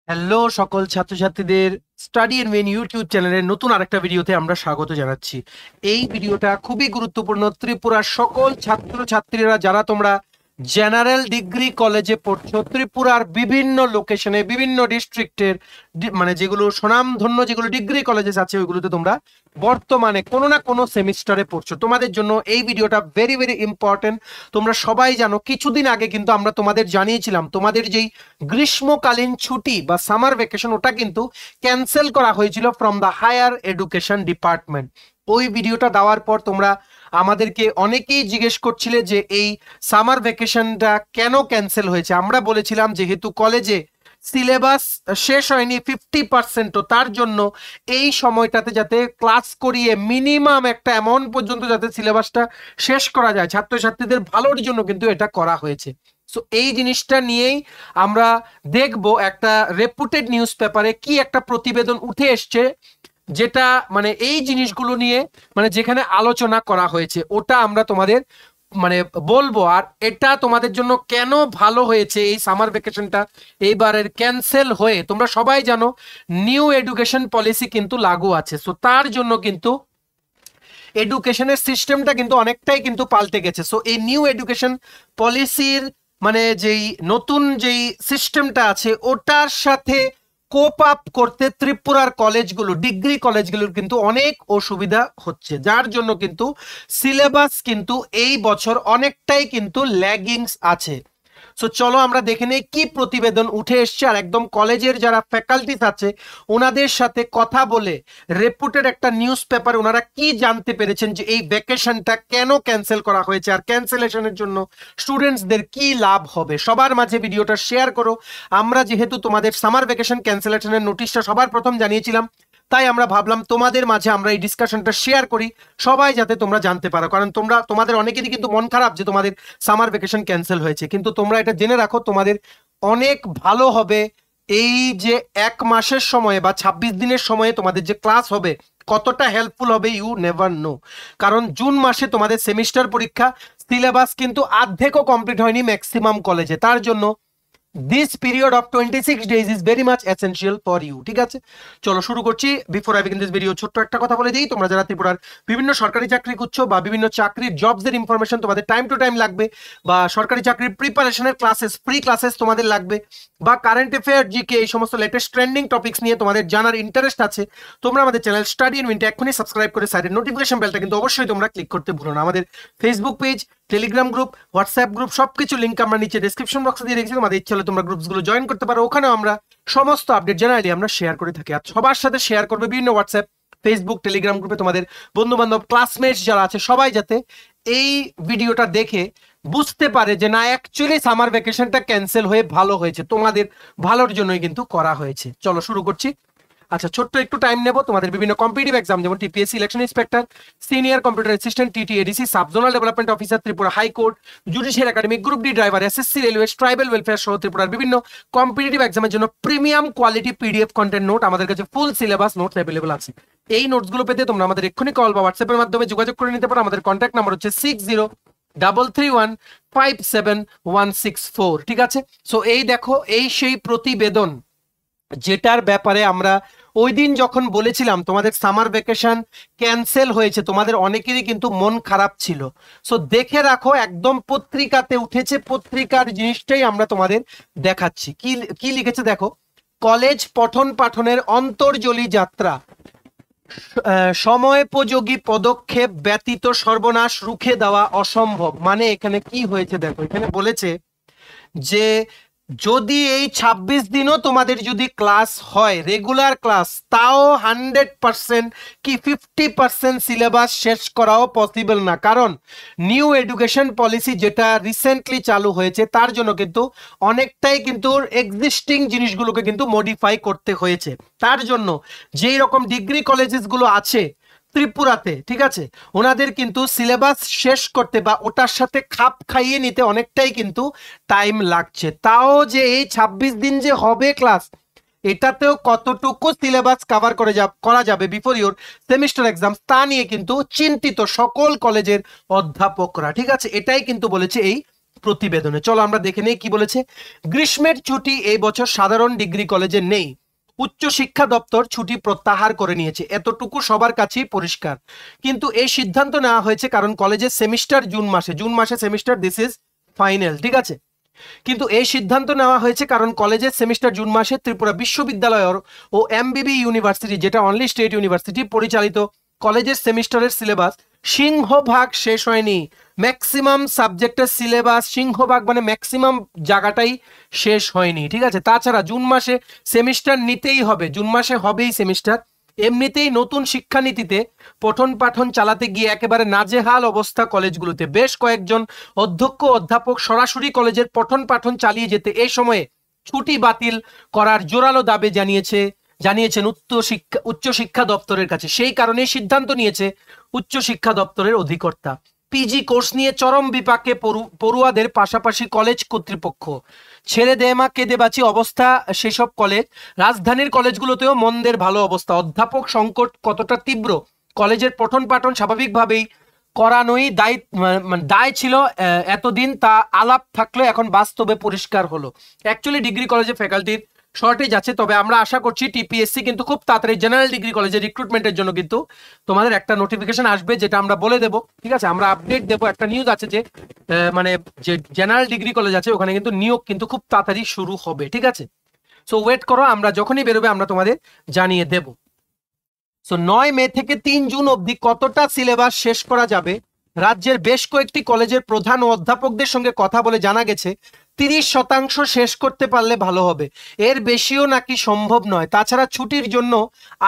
Hello সকল ছাত্রছাত্রীদের study and when YouTube চ্যানেলের নতুন আরেকটা ভিডিওতে আমরা স্বাগত জানাচ্ছি। এই ভিডিওটা খুবই গুরুত্বপূর্ণ। ত্রিপুরার সকল ছাত্রছাত্রীরা যারা তোমরা জেনারেল ডিগ্রি কলেজে পড়ছো, ত্রিপুরার বিভিন্ন লোকেশনে বিভিন্ন ডিস্ট্রিক্টের মানে যেগুলো স্বনামধন্য যেগুলো ডিগ্রি কলেজেস আছে ওইগুলোতে তোমরা বর্তমানে কোনো না কোনো সেমিস্টারে পড়ছো, তোমাদের জন্য এই ভিডিওটা ভেরি ভেরি ইম্পর্টেন্ট। তোমরা সবাই জানো কিছুদিন আগে কিন্তু আমরা তোমাদের জানিয়েছিলাম তোমাদের যেই গ্রীষ্মকালীন ছুটি বা সামার ভ্যাকেশন ওটা কিন্তু ক্যান্সেল করা হয়েছিল from the higher education department. ওই ভিডিওটা দেওয়ার পর তোমরা আমাদেরকে অনেকেই জিজ্ঞেস করছিলে যে এই সামার ভ্যাকেশনটা কেন ক্যান্সেল হয়েছে। আমরা বলেছিলাম যেহেতু কলেজে সিলেবাস শেষ হয়নি 50%, তো তার জন্য এই সময়টাতে যাতে ক্লাস করিয়ে মিনিমাম একটা অ্যামাউন্ট পর্যন্ত যাতে সিলেবাসটা শেষ করা যায়, ছাত্রছাত্রীদের ভালোর জন্য কিন্তু এটা করা হয়েছে। সো এই জিনিসটা নিয়েই আমরা দেখব একটা রেপুটেড নিউজ পেপারে কি একটা প্রতিবেদন উঠে এসছে, যেটা মানে এই জিনিসগুলো নিয়ে মানে যেখানে আলোচনা করা হয়েছে ওটা আমরা তোমাদের মানে বলবো। আর এটা তোমাদের জন্য কেন ভালো হয়েছে এই সামার ভ্যাকেশনটা এইবারের ক্যান্সেল হয়ে, তোমরা সবাই জানো নিউ এডুকেশন পলিসি কিন্তু লাগু আছে। সো তার জন্য কিন্তু এডুকেশনের সিস্টেমটা কিন্তু অনেকটাই কিন্তু পাল্টে গেছে। সো এই নিউ এডুকেশন পলিসির মানে যেই নতুন যেই সিস্টেমটা আছে ওটার সাথে কোপ আপ করতে ত্রিপুরার কলেজগুলো ডিগ্রি কলেজগুলোর কিন্তু অনেক অসুবিধা হচ্ছে, যার জন্য কিন্তু সিলেবাস কিন্তু এই বছর অনেকটাই কিন্তু ল্যাগিংস আছে। সো চলো আমরা দেখে নেই কি প্রতিবেদন উঠে এসছে, আর একদম কলেজের যারা ফ্যাকাল্টিস আছে ওনাদের সাথে কথা বলে রেপুটেড একটা নিউজ পেপার ওনারা কি জানতে পেরেছেন যে এই ভ্যাকেশনটা কেন ক্যান্সেল করা হয়েছে আর ক্যান্সেলেশনের জন্য স্টুডেন্টসদের কি লাভ হবে। সবার মাঝে ভিডিওটা শেয়ার করো। আমরা যেহেতু তোমাদের সামার ভ্যাকেশন ক্যান্সেলেশনের নোটিশটা সবার প্রথম জানিয়েছিলাম, তাই আমরা ভাবলাম তোমাদের মাঝে আমরা এই ডিসকাশনটা শেয়ার করি, সবাই যাতে তোমরা জানতে পারো। কারণ তোমাদের অনেকেরই কিন্তু মন খারাপ যে তোমাদের সামার ভ্যাকেশন ক্যান্সেল হয়েছে, কিন্তু তোমরা এটা জেনে রাখো তোমাদের অনেক ভালো হবে। এই যে এক মাসের সময়ে বা 26 দিনের সময়ে তোমাদের যে ক্লাস হবে কতটা হেল্পফুল হবে ইউ নেভার নো। কারণ জুন মাসে তোমাদের সেমিস্টার পরীক্ষা, সিলেবাস কিন্তু অর্ধেকও কমপ্লিট হয়নি ম্যাক্সিমাম কলেজে, তার জন্য this period of 26 days is very much essential for you। ঠিক আছে, চলো শুরু করছি। Before I begin this video ছোট্ট একটা কথা বলে দিই, তোমরা যারা ত্রিপুরার বিভিন্ন সরকারি চাকরি করছো বা বিভিন্ন চাকরির জবসের ইনফরমেশন তোমাদের টাইম টু টাইম লাগবে, বা সরকারি চাকরির প্রিপারেশনের ক্লাসেস ফ্রি ক্লাসেস তোমাদের লাগবে, বা কারেন্ট অ্যাফেয়ার জিকে এই সমস্ত লেটেস্ট ট্রেন্ডিং টপিকস নিয়ে তোমাদের জানার ইন্টারেস্ট আছে, তোমরা আমাদের চ্যানেল স্টাডি ইন উইন্টে এখনই সাবস্ক্রাইব করে সাইডের নোটিফিকেশন বেলটা কিন্তু অবশ্যই তোমরা ক্লিক করতে ভুলো না। আমাদের Facebook page, Telegram group, WhatsApp group সবকিছু লিঙ্ক আমরা নিচে ডেসক্রিপশন বক্সে দিয়ে রেখেছি, তোমাদের ইচ্ছা হলে তোমরা গ্রুপসগুলো জয়েন করতে পারো। ওখানেও আমরা সমস্ত আপডেট জেনারেলি আমরা শেয়ার করে থাকি, আর সবার সাথে শেয়ার করবে বিভিন্ন হোয়াটসঅ্যাপ, ফেসবুক, টেলিগ্রাম গ্রুপে তোমাদের বন্ধু বান্ধব, ক্লাসমেটস যারা আছে সবাই যাতে এই ভিডিওটা দেখে বুঝতে পারে যে না অ্যাকচুয়ালি সামার ভ্যাকেশনটা ক্যান্সেল হয়ে ভালো হয়েছে, তোমাদের ভালোর জন্যই কিন্তু করা হয়েছে। চলো শুরু করছি। আচ্ছা, ছোট্ট একটু টাইম নেব। তোমাদের বিভিন্ন কম্পিটিটিভ এক্সাম যেমন TPSC election inspector, senior computer assistant, TTADC, subzonal development officer Tripura high court, judicial academy, group D driver, SSC railway, tribal welfare সহ ত্রিপুরার বিভিন্ন কম্পিটিটিভ এক্সামের জন্য premium quality PDF content note আমাদের কাছে ফুল সিলেবাস নোটস অ্যাভেলেবল আছে। এই নোটসগুলো পেতে তোমরা আমাদের এক্ষুনি কল বা হোয়াটসঅ্যাপের মাধ্যমে যোগাযোগ করে নিতে পারো। আমাদের কন্ট্যাক্ট নাম্বার হচ্ছে 6033157164। ঠিক আছে, সো এই দেখো এই সেই প্রতিবেদন যেটার ব্যাপারে আমরা ওই দিন যখন বলেছিলাম তোমাদের সামার ভ্যাকেশন ক্যান্সেল হয়েছে, তোমাদের অনেকেরই কিন্তু মন খারাপ ছিল। সো দেখে রাখো, একদম পত্রিকাতে উঠেছে, পত্রিকার জিনিসটাই আমরা তোমাদের দেখাচ্ছি। কি কি লিখেছে দেখো, কলেজ পঠন পাঠনের অন্তর্জলি যাত্রা, সময়োপযোগী পদক্ষেপ ব্যতীত সর্বনাশ রুখে দেওয়া অসম্ভব। মানে এখানে কি হয়েছে দেখো, এখানে বলেছে যে যদি এই 26 দিনও তোমাদের যদি ক্লাস হয় রেগুলার ক্লাস, তাও 100% কি 50% সিলেবাস শেষ করাও পসিবল না। কারণ নিউ এডুকেশন পলিসি যেটা রিসেন্টলি চালু হয়েছে তার জন্য কিন্তু অনেকটাই কিন্তু এক্সিস্টিং জিনিসগুলোকে কিন্তু মডিফাই করতে হয়েছে। তার জন্য যেই রকম ডিগ্রি কলেজেসগুলো আছে ত্রিপুরাতে, ঠিক আছে, ওনাদের কিন্তু সিলেবাস শেষ করতে বা ওটার সাথে খাপ খাইয়ে নিতে অনেকটাই কিন্তু টাইম লাগছে। তাও যে এই 26 দিন যে হবে ক্লাস, এটাতেও কতটুকু সিলেবাস কভার করা যাবে বিফোর ইওর সেমিস্টার এক্সাম তা নিয়ে কিন্তু চিন্তিত সকল কলেজের অধ্যাপকরা। ঠিক আছে, এটাই কিন্তু বলেছে এই প্রতিবেদনে। চলো আমরা দেখে নেই কি বলেছে। গ্রীষ্মের ছুটি এই বছর সাধারণ ডিগ্রি কলেজে নেই, উচ্চশিক্ষা দপ্তর ছুটি প্রত্যাহার করে নিয়েছে, এতটুকু সবার কাছেই পরিষ্কার। কিন্তু এই সিদ্ধান্ত নেওয়া হয়েছে কারণ কলেজের সেমিস্টার জুন মাসে সেমিস্টার, দিস ইজ ফাইনাল, ঠিক আছে। কিন্তু এই সিদ্ধান্ত নেওয়া হয়েছে কারণ কলেজের সেমিস্টার জুন মাসে ত্রিপুরা বিশ্ববিদ্যালয় ও এমবিবি ইউনিভার্সিটি, যেটা অনলি স্টেট ইউনিভার্সিটি পরিচালিত কলেজের সেমিস্টারের সিলেবাস সিংহভাগ শেষ হয়নি। ম্যাক্সিমাম সাবজেক্টের সিলেবাস সিংহভাগ মানে ম্যাক্সিমাম জায়গাটাই শেষ হয়নি, ঠিক আছে। তাছাড়া জুন মাসে সেমিস্টার নিতেই হবে, জুন মাসে হবেই সেমিস্টার। এমনিতেই নতুন শিক্ষানীতিতে পঠন পাঠন চালাতে গিয়ে একেবারে নাজেহাল অবস্থা কলেজগুলোতে। বেশ কয়েকজন অধ্যক্ষ অধ্যাপক সরাসরি কলেজের পঠন পাঠন চালিয়ে যেতে এই সময়ে ছুটি বাতিল করার জোরালো দাবি জানিয়েছেন উচ্চশিক্ষা দপ্তরের কাছে। সেই কারণে সিদ্ধান্ত নিয়েছে উচ্চশিক্ষা দপ্তরের অধিকর্তা। পিজি কোর্স নিয়ে চরম বিপাকে পড়ুয়াদের পাশাপাশি কলেজ কর্তৃপক্ষ। ছেড়ে দে মা কেঁদে বাঁচি অবস্থা সেসব কলেজ। রাজধানীর কলেজগুলোতেও মন্দের ভালো অবস্থা। অধ্যাপক সংকট কতটা তীব্র, কলেজের পঠন পাঠন স্বাভাবিকভাবেই করানোই দায় ছিল এতদিন, তা আলাপ থাকলে এখন বাস্তবে পরিষ্কার হলো। অ্যাকচুয়ালি ডিগ্রি কলেজে ফ্যাকাল্টির শর্টেজ আছে, তবে আমরা আশা করছি টিপিএসসি কিন্তু খুব তাড়াতাড়ি জেনারেল ডিগ্রি কলেজের রিক্রুটমেন্টের জন্য কিন্তু তোমাদের একটা নোটিফিকেশন আসবে, যেটা আমরা বলে দেবো, ঠিক আছে। আমরা আপডেট দেবো। একটা নিউজ আছে যে মানে যে জেনারেল ডিগ্রি কলেজ আছে ওখানে কিন্তু নিয়োগ কিন্তু খুব তাড়াতাড়ি শুরু হবে, ঠিক আছে। সো ওয়েট করো, আমরা যখনই বেরোবে আমরা তোমাদের জানিয়ে দেব। সো 9 মে থেকে 3 জুন অবধি কতটা সিলেবাস শেষ করা যাবে? রাজ্যের বেশ কয়েকটি কলেজের প্রধান ও অধ্যাপকদের সঙ্গে কথা বলে জানা গেছে 30% শেষ করতে পারলে ভালো হবে, এর বেশিও নাকি সম্ভব নয়। তাছাড়া ছুটির জন্য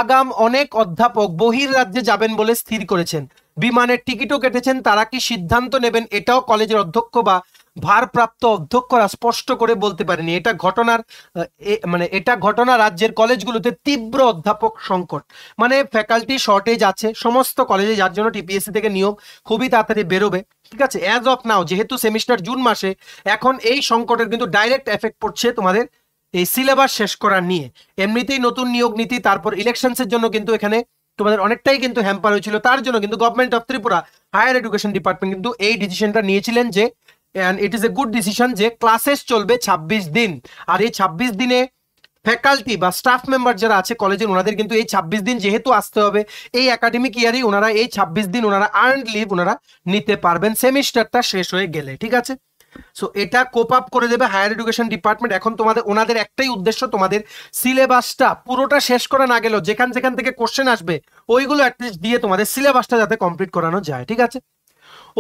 আগাম অনেক অধ্যাপক বহির রাজ্যে যাবেন বলে স্থির করেছেন, বিমানের টিকিটও কেটেছেন। তারা কি সিদ্ধান্ত নেবেন এটাও কলেজের অধ্যক্ষ বা ভারপ্রাপ্ত অধ্যক্ষরা স্পষ্ট করে বলতে পারেনি। এটা ঘটনা রাজ্যের কলেজগুলোতে তীব্র অধ্যাপক সংকট, মানে ফ্যাকাল্টি শর্টেজ আছে সমস্ত কলেজে, যার জন্য টিপিএসসি থেকে নিয়োগ খুবই তাড়াতাড়ি বেরোবে, ঠিক আছে। অ্যাজ অফ নাও যেহেতু সেমিস্টার জুন মাসে, এখন এই সংকটের কিন্তু ডাইরেক্ট এফেক্ট পড়ছে তোমাদের এই সিলেবাস শেষ করার নিয়ে। এমনিতেই নতুন নিয়োগ নীতি, তারপর ইলেকশনসের জন্য কিন্তু এখানে তোমাদের অনেকটাই কিন্তু হ্যাম্পার হয়েছিল। তার জন্য কিন্তু government of Tripura higher education department কিন্তু এই ডিসিশনটা নিয়েছিলেন যে, and it is a good decision, যে ক্লাসেস চলবে 26 দিন। আর এই 26 দিনে ফ্যাকাল্টি বা স্টাফ মেম্বার যারা আছে কলেজের, ওনাদের কিন্তু এই 26 দিন যেহেতু আসতে হবে এই একাডেমিক ইয়ারই, ওনারা এই 26 দিন ওনারা আর্নড লিভ ওনারা নিতে পারবেন সেমিস্টারটা শেষ হয়ে গেলে, ঠিক আছে। সো এটা কোপ আপ করে দেবে হায়ার এডুকেশন ডিপার্টমেন্ট। এখন ওনাদের একটাই উদ্দেশ্য, তোমাদের সিলেবাসটা পুরোটা শেষ করা না গেলেও যেখান থেকে কোশ্চেন আসবে ওইগুলো অ্যাটলিস্ট দিয়ে তোমাদের সিলেবাসটা যাতে কমপ্লিট করানো যায়, ঠিক আছে।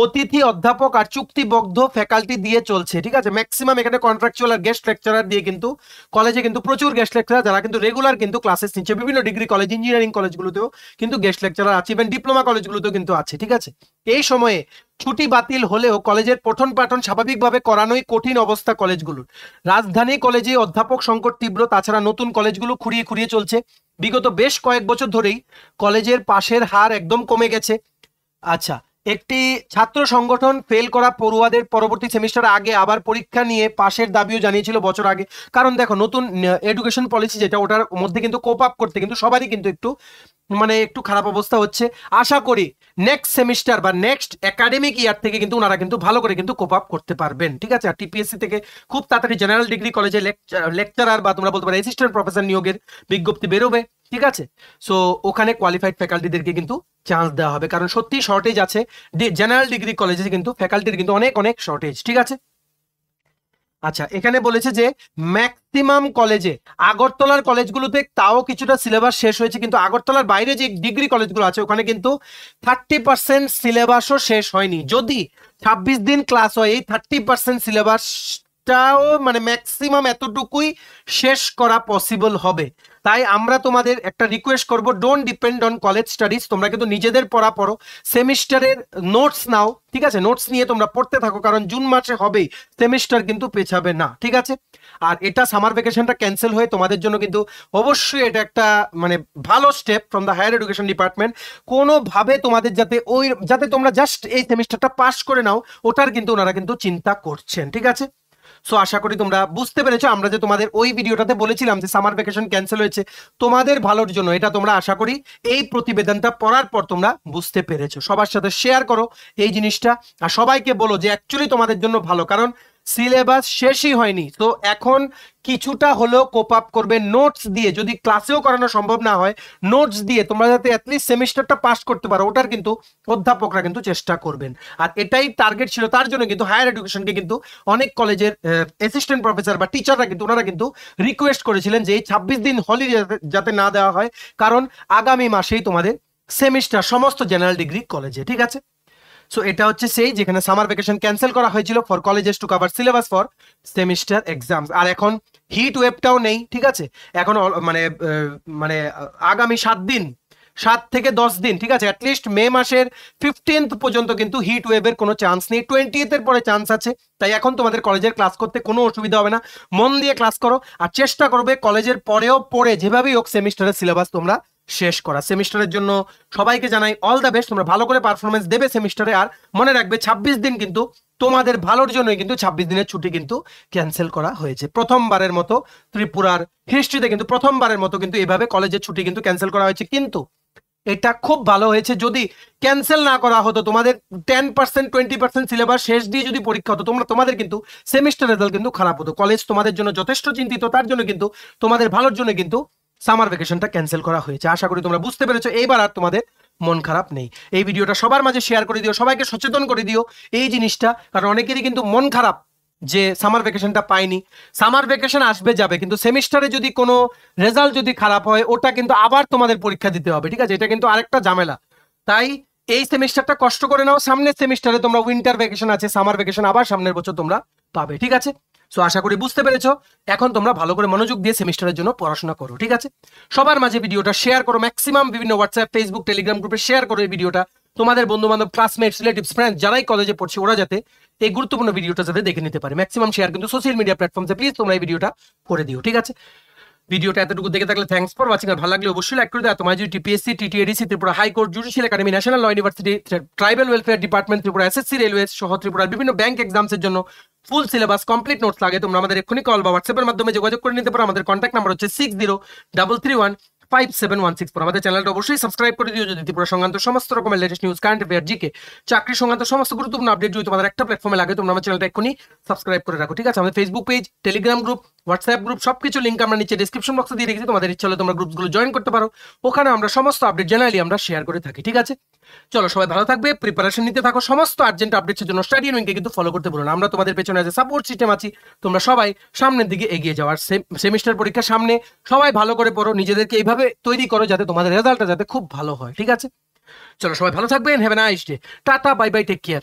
অতিথি অধ্যাপক আর চুক্তিবদ্ধ ফ্যাকাল্টি দিয়ে চলছে, ঠিক আছে। ম্যাক্সিমাম এখানে কন্ট্রাকচুয়াল আর গেস্ট লেকচারার দিয়ে কিন্তু কলেজে কিন্তু প্রচুর গেস্ট লেকচারার যারা কিন্তু রেগুলার কিন্তু ক্লাসেস নিচ্ছে। বিভিন্ন ডিগ্রি কলেজ, ইঞ্জিনিয়ারিং কলেজগুলোতেও কিন্তু গেস্ট লেকচারার আছে, ইভেন ডিপ্লোমা কলেজগুলোতেও কিন্তু আছে, ঠিক আছে। এই সময়ে ছুটি বাতিল হলেও কলেজের পঠন পাঠন স্বাভাবিকভাবে করানোই কঠিন অবস্থা কলেজগুলোর। রাজধানী কলেজে অধ্যাপক সংকট তীব্র, তাছাড়া নতুন কলেজগুলো খুঁড়িয়ে চলছে। বিগত বেশ কয়েক বছর ধরেই কলেজের পাশের হার একদম কমে গেছে। আচ্ছা, একটি ছাত্র সংগঠন ফেল করা পড়ুয়াদের পরবর্তী সেমিস্টার আগে আবার পরীক্ষা নিয়ে পাশের দাবিও জানিয়েছিল বছর আগে। কারণ দেখো নতুন এডুকেশন পলিসি যেটা, ওটার মধ্যে কিন্তু কোপ আপ করতে কিন্তু সবারই কিন্তু একটু খারাপ অবস্থা হচ্ছে। আশা করি নেক্সট সেমিস্টার বা নেক্সট একাডেমিক ইয়ার থেকে কিন্তু ওনারা কিন্তু ভালো করে কিন্তু কোপ আপ করতে পারবেন, ঠিক আছে। আর টিপিএসসি থেকে খুব তাড়াতাড়ি জেনারেল ডিগ্রি কলেজে লেকচারার বা তোমরা বলতে পারো অ্যাসিস্ট্যান্ট প্রফেসর নিয়োগের বিজ্ঞপ্তি বেরোবে, ঠিক আছে। সো ওখানে কোয়ালিফাইড ফ্যাকাল্টিদেরকে কিন্তু চান্স দেওয়া হবে, কারণ সত্যি শর্টেজ আছে জেনারেল ডিগ্রি কলেজে, কিন্তু ফ্যাকাল্টির কিন্তু অনেক শর্টেজ, ঠিক আছে। আচ্ছা, এখানে বলেছে যে ম্যাক্সিমাম কলেজে, আগরতলার কলেজগুলোতে তাও কিছুটা সিলেবাস শেষ হয়েছে, কিন্তু আগরতলার বাইরে যে ডিগ্রি কলেজগুলো আছে ওখানে কিন্তু 30% সিলেবাসও শেষ হয়নি। যদি 26 দিন ক্লাস হয়, এই 30% সিলেবাসটাও মানে ম্যাক্সিমাম এতটুকুই শেষ করা পসিবল হবে। তাই আমরা তোমাদের একটা রিকোয়েস্ট করব, don't depend on college studies, তোমরা কিন্তু নিজেদের পড়ো, সেমিস্টারের নোটস নাও, ঠিক আছে। নোটস নিয়ে তোমরা পড়তে থাকো, কারণ জুন মাসে হবেই, সেমিস্টার কিন্তু পেছাবে না, ঠিক আছে। আর এটা সামার ভ্যাকেশনটা ক্যান্সেল হয়ে তোমাদের জন্য কিন্তু অবশ্যই এটা একটা ভালো step from the higher education department. কোনোভাবে তোমাদের যাতে তোমরা জাস্ট এই সেমিস্টারটা পাস করে নাও, ওটার কিন্তু ওনারা কিন্তু চিন্তা করছেন, ঠিক আছে। সো আশা করি তোমরা বুঝতে পেরেছো। আমরা যে তোমাদের ওই ভিডিওটাতে বলেছিলাম যে সামার ভ্যাকেশন ক্যান্সেল হয়েছে তোমাদের ভালোর জন্য, এটা তোমরা আশা করি এই প্রতিবেদনটা পড়ার পর তোমরা বুঝতে পেরেছো। সবার সাথে শেয়ার করো এই জিনিসটা, আর সবাইকে বলো যে অ্যাকচুয়ালি তোমাদের জন্য ভালো, কারণ সিলেবাস শেষই হয়নি। তো এখন কিছুটা হলেও কোপ আপ করবে নোটস দিয়ে, যদি ক্লাসেও করানো সম্ভব না হয় নোটস দিয়ে তোমরা যাতে অ্যাটলিস্ট সেমিস্টারটা পাস করতে পারো, ওটার কিন্তু অধ্যাপকরা কিন্তু চেষ্টা করবেন। আর এটাই টার্গেট ছিল, তার জন্য কিন্তু হায়ার এডুকেশনকে কিন্তু অনেক কলেজের অ্যাসিস্ট্যান্ট প্রফেসর বা টিচাররা কিন্তু ওনারা কিন্তু রিকোয়েস্ট করেছিলেন যে এই 26 দিন হলিডে যাতে না দেওয়া হয়, কারণ আগামী মাসেই তোমাদের সেমিস্টার সমস্ত জেনারেল ডিগ্রি কলেজে, ঠিক আছে। সো এটা হচ্ছে সেই যেখানে সামার ভ্যাকেশন ক্যান্সেল করা হয়েছিল for colleges to cover syllabus for semester exams. আর এখন হিট ওয়েভটাও নেই, ঠিক আছে। এখন মানে আগামী 7 দিন, 7 থেকে 10 দিন, ঠিক আছে, অ্যাটলিস্ট মে মাসের 15th পর্যন্ত কিন্তু হিট ওয়েভের কোনো চান্স নেই। 20th এর পরে চান্স আছে। তাই এখন তোমাদের কলেজের ক্লাস করতে কোনো অসুবিধা হবে না, মন দিয়ে ক্লাস করো আর চেষ্টা করবে কলেজের পরেও পড়ে যেভাবেই হোক সেমিস্টারের সিলেবাস তোমরা শেষ করা। সেমিস্টারের জন্য সবাইকে জানাই অল দ্য বেস্ট, তোমরা ভালো করে পারফরমেন্স দেবে সেমিস্টারে। আর মনে রাখবে 26 দিন কিন্তু তোমাদের ভালোর জন্যই কিন্তু 26 দিনের ছুটি কিন্তু ক্যান্সেল করা হয়েছে। প্রথমবারের মতো ত্রিপুরার হিস্ট্রিতে কিন্তু প্রথমবারের মতো কিন্তু এভাবে কলেজের ছুটি কিন্তু ক্যান্সেল করা হয়েছে। কিন্তু এটা খুব ভালো হয়েছে, যদি ক্যান্সেল না করা হতো তোমাদের 10% 20% সিলেবাস শেষ দিয়ে যদি পরীক্ষা হতো তোমাদের কিন্তু সেমিস্টার রেজাল্ট কিন্তু খারাপ হতো। কলেজ তোমাদের জন্য যথেষ্ট চিন্তিত, তার জন্য কিন্তু তোমাদের ভালোর জন্য কিন্তু সামার ভ্যাকেশনটা ক্যান্সেল করা হয়েছে। আশা করি তোমরা বুঝতে পেরেছো, এইবার আর তোমাদের মন খারাপ নেই। এই ভিডিওটা সবার মাঝে শেয়ার করে দিও, সবাইকে সচেতন করে দিও এই জিনিসটা, কারণ অনেকেরই কিন্তু মন খারাপ যে সামার ভ্যাকেশনটা পাইনি। সামার ভ্যাকেশন আসবে যাবে, কিন্তু সেমিস্টারে যদি কোনো রেজাল্ট যদি খারাপ হয় ওটা কিন্তু আবার তোমাদের পরীক্ষা দিতে হবে, ঠিক আছে। এটা কিন্তু আরেকটা ঝামেলা। তাই এই সেমিস্টারটা কষ্ট করে নাও, সামনের সেমিস্টারে তোমরা উইন্টার ভ্যাকেশন আছে, সামার ভ্যাকেশন আবার সামনের বছর তোমরা পাবে, ঠিক আছে। সো আশা করি বুঝতে পেরেছো। এখন তোমরা ভালো করে মনোযোগ দিয়ে সেমিস্টারের জন্য পড়াশোনা করো, ঠিক আছে। সবার মাঝে ভিডিওটা শেয়ার করো, ম্যাক্সিমাম বিভিন্ন হোয়াটসঅ্যাপ, ফেসবুক, টেলিগ্রাম গ্রুপে শেয়ার করো এই ভিডিওটা। তোমাদের বন্ধু বান্ধব, ক্লাসমেটস, রিলেটিভস, ফ্রেন্ডস যারাই কলেজে পড়ছে ওরা যাতে এই গুরুত্বপূর্ণ ভিডিওটা যাতে দেখে নিতে পারে। ম্যাক্সিমাম শেয়ার কিন্তু সোশ্যাল মিডিয়া প্ল্যাটফর্মে প্লিজ তোমরা এই ভিডিওটা করে দিও, ঠিক আছে। ভিডিওটা এতটুকু দেখে থাকলে থ্যাঙ্কস ফর ওয়াচিং। আর ভালো লাগলে অবশ্যই লাইক করে দাও। তোমার যদি TPSC, TTADC, Tripura high court, judicial academy, national ল university, tribal welfare department, Tripura SSC, railway সহ ত্রিপুরার বিভিন্ন ব্যাংক এক্সামসের জন্য ফুল সিলেবাস কমপ্লিট নোটস লাগে, তোমরা আমাদের এক্ষুনি কল বা হোয়াটসঅ্যাপের মাধ্যমে যোগাযোগ করে নিতে পারো। আমাদের কন্ট্যাক্ট নাম্বার হচ্ছে 6033157164। আমাদের চ্যানেলটা অবশ্যই সাবস্ক্রাইব করে দিও যদি ত্রিপুরা সংক্রান্ত সমস্ত রকমের latest news, current affair, GK, চাকরি সংক্রান্ত সমস্ত গুরুত্বপূর্ণ আপডেট যদি তোমাদের একটা প্ল্যাটফর্মে লাগে, তোমরা আমার চ্যানেলটা এক্ষুনি সাবস্ক্রাইব করে রাখো, ঠিক আছে। আমাদের Facebook page, Telegram group, WhatsApp group সবকিছু লিঙ্ক আমরা নিচে ডেসক্রিপশন বক্সে দিয়ে রেখেছি। তোমাদের ইচ্ছা হলে তোমরা গ্রুপগুলো জয়েন করতে পারো, ওখানে আমরা সমস্ত আপডেট জেনারেলি আমরা শেয়ার করে থাকি, ঠিক আছে। চলো সবাই ভালো থাকবে, প্রিপারেশন নিতে থাকো, সমস্ত আর্জেন্ট আপডেটসের জন্য স্টাডি উইংকে কিন্তু ফলো করতে বলুন। আমরা তোমাদের পেছনে আছে সাপোর্ট সিস্টেম আছি, তোমরা সবাই সামনের দিকে এগিয়ে যাওয়ার সেমিস্টার পরীক্ষার সামনে সবাই ভালো করে পড়ো, নিজেদেরকে এইভাবে তৈরি করো যাতে তোমাদের রেজাল্টটা যাতে খুব ভালো হয়, ঠিক আছে। চলো সবাই ভালো থাকবেন, have a nice day, tata, bye bye, take care.